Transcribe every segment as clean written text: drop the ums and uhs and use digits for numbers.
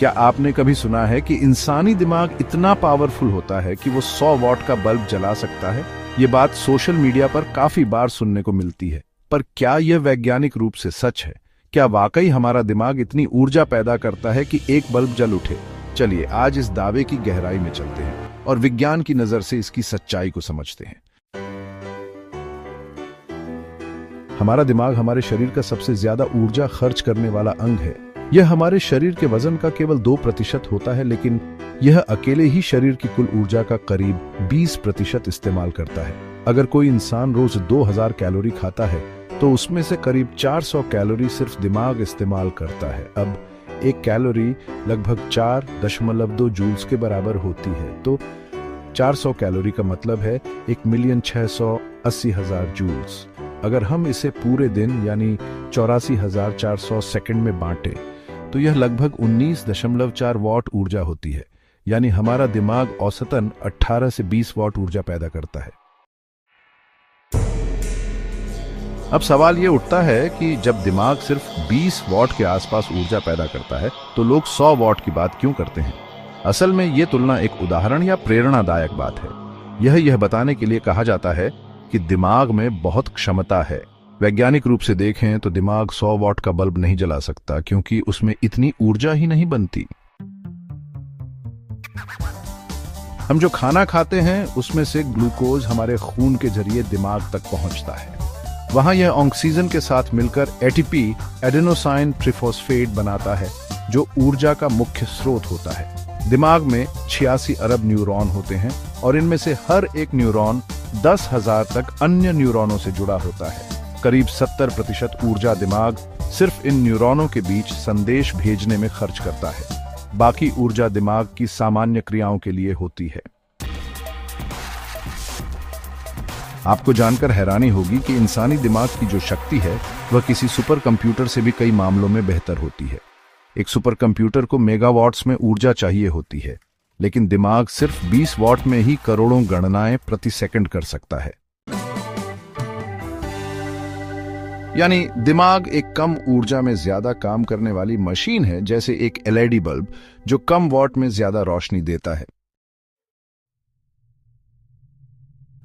क्या आपने कभी सुना है कि इंसानी दिमाग इतना पावरफुल होता है कि वो 100 वॉट का बल्ब जला सकता है? ये बात सोशल मीडिया पर काफी बार सुनने को मिलती है, पर क्या यह वैज्ञानिक रूप से सच है? क्या वाकई हमारा दिमाग इतनी ऊर्जा पैदा करता है कि एक बल्ब जल उठे? चलिए आज इस दावे की गहराई में चलते हैं और विज्ञान की नजर से इसकी सच्चाई को समझते हैं। हमारा दिमाग हमारे शरीर का सबसे ज्यादा ऊर्जा खर्च करने वाला अंग है। यह हमारे शरीर के वजन का केवल 2% होता है, लेकिन यह अकेले ही शरीर की कुल ऊर्जा का करीब 20% इस्तेमाल करता है। अगर कोई इंसान रोज 2000 कैलोरी खाता है तो उसमें से करीब 400 कैलोरी सिर्फ दिमाग इस्तेमाल करता है। अब एक कैलोरी लगभग 4.2 जूल्स के बराबर होती है, तो 400 कैलोरी का मतलब है 1,680,000 जूल्स। अगर हम इसे पूरे दिन यानी 84,400 सेकंड में बांटें तो यह लगभग 19.4 वॉट ऊर्जा होती है, यानी हमारा दिमाग औसतन 18 से 20 वॉट ऊर्जा पैदा करता है। अब सवाल यह उठता है कि जब दिमाग सिर्फ 20 वॉट के आसपास ऊर्जा पैदा करता है तो लोग 100 वॉट की बात क्यों करते हैं? असल में यह तुलना एक उदाहरण या प्रेरणादायक बात है। यह बताने के लिए कहा जाता है कि दिमाग में बहुत क्षमता है। वैज्ञानिक रूप से देखें तो दिमाग 100 वॉट का बल्ब नहीं जला सकता, क्योंकि उसमें इतनी ऊर्जा ही नहीं बनती। हम जो खाना खाते हैं उसमें से ग्लूकोज हमारे खून के जरिए दिमाग तक पहुंचता है। वहां यह ऑक्सीजन के साथ मिलकर एटीपी एडेनोसाइन ट्रिफॉस्फेट बनाता है, जो ऊर्जा का मुख्य स्रोत होता है। दिमाग में 86 अरब न्यूरॉन होते हैं और इनमें से हर एक न्यूरॉन 10,000 तक अन्य न्यूरॉनों से जुड़ा होता है। करीब 70% ऊर्जा दिमाग सिर्फ इन न्यूरॉनों के बीच संदेश भेजने में खर्च करता है। बाकी ऊर्जा दिमाग की सामान्य क्रियाओं के लिए होती है। आपको जानकर हैरानी होगी कि इंसानी दिमाग की जो शक्ति है वह किसी सुपर कंप्यूटर से भी कई मामलों में बेहतर होती है। एक सुपर कंप्यूटर को मेगावाट्स में ऊर्जा चाहिए होती है, लेकिन दिमाग सिर्फ 20 वॉट में ही करोड़ों गणनाएं प्रति सेकंड कर सकता है। यानी दिमाग एक कम ऊर्जा में ज्यादा काम करने वाली मशीन है, जैसे एक एलईडी बल्ब जो कम वॉट में ज्यादा रोशनी देता है।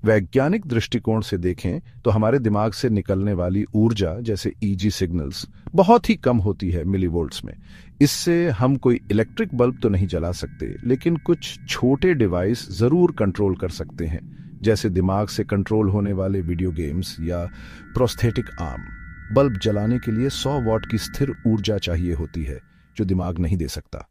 वैज्ञानिक दृष्टिकोण से देखें तो हमारे दिमाग से निकलने वाली ऊर्जा जैसे ईजी सिग्नल्स बहुत ही कम होती है मिलीवोल्ट्स में। इससे हम कोई इलेक्ट्रिक बल्ब तो नहीं जला सकते, लेकिन कुछ छोटे डिवाइस जरूर कंट्रोल कर सकते हैं, जैसे दिमाग से कंट्रोल होने वाले वीडियो गेम्स या प्रोस्थेटिक आर्म। बल्ब जलाने के लिए 100 वॉट की स्थिर ऊर्जा चाहिए होती है, जो दिमाग नहीं दे सकता।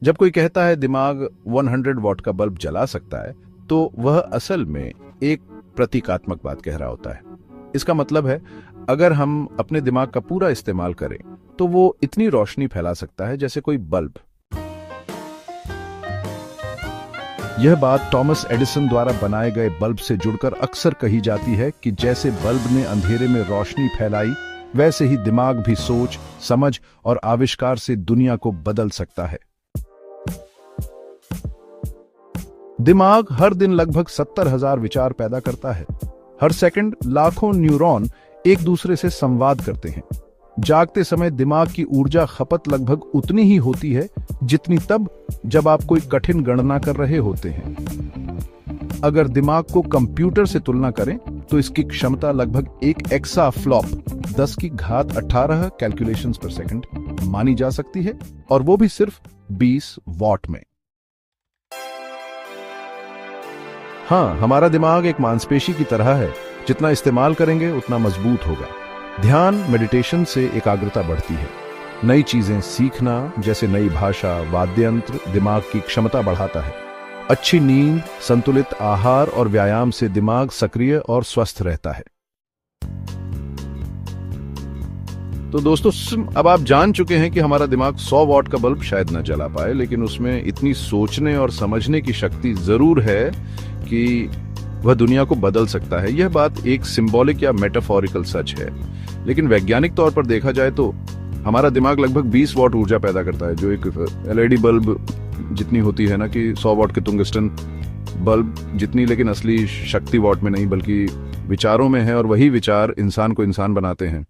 जब कोई कहता है दिमाग 100 वॉट का बल्ब जला सकता है, तो वह असल में एक प्रतीकात्मक बात कह रहा होता है। इसका मतलब है अगर हम अपने दिमाग का पूरा इस्तेमाल करें तो वो इतनी रोशनी फैला सकता है जैसे कोई बल्ब। यह बात थॉमस एडिसन द्वारा बनाए गए बल्ब से जुड़कर अक्सर कही जाती है कि जैसे बल्ब ने अंधेरे में रोशनी फैलाई, वैसे ही दिमाग भी सोच, समझ और आविष्कार से दुनिया को बदल सकता है। दिमाग हर दिन लगभग 70,000 विचार पैदा करता है। हर सेकंड लाखों न्यूरॉन एक दूसरे से संवाद करते हैं। जागते समय दिमाग की ऊर्जा खपत लगभग उतनी ही होती है जितनी तब जब आप कोई कठिन गणना कर रहे होते हैं। अगर दिमाग को कंप्यूटर से तुलना करें तो इसकी क्षमता लगभग एक एक्सा फ्लॉप 10 की घात 18 कैलकुलेशंस पर सेकंड मानी जा सकती है, और वो भी सिर्फ 20 वॉट में। हाँ, हमारा दिमाग एक मांसपेशी की तरह है, जितना इस्तेमाल करेंगे उतना मजबूत होगा। ध्यान, मेडिटेशन से एकाग्रता बढ़ती है। नई चीजें सीखना जैसे नई भाषा, वाद्य यंत्र दिमाग की क्षमता बढ़ाता है। अच्छी नींद, संतुलित आहार और व्यायाम से दिमाग सक्रिय और स्वस्थ रहता है। तो दोस्तों, अब आप जान चुके हैं कि हमारा दिमाग 100 वॉट का बल्ब शायद न जला पाए, लेकिन उसमें इतनी सोचने और समझने की शक्ति जरूर है कि वह दुनिया को बदल सकता है। यह बात एक सिंबॉलिक या मेटाफोरिकल सच है, लेकिन वैज्ञानिक तौर पर देखा जाए तो हमारा दिमाग लगभग 20 वॉट ऊर्जा पैदा करता है, जो एक एलईडी बल्ब जितनी होती है ना, कि 100 वॉट के टंगस्टन बल्ब जितनी, लेकिन असली शक्ति वॉट में नहीं बल्कि विचारों में है, और वही विचार इंसान को इंसान बनाते हैं।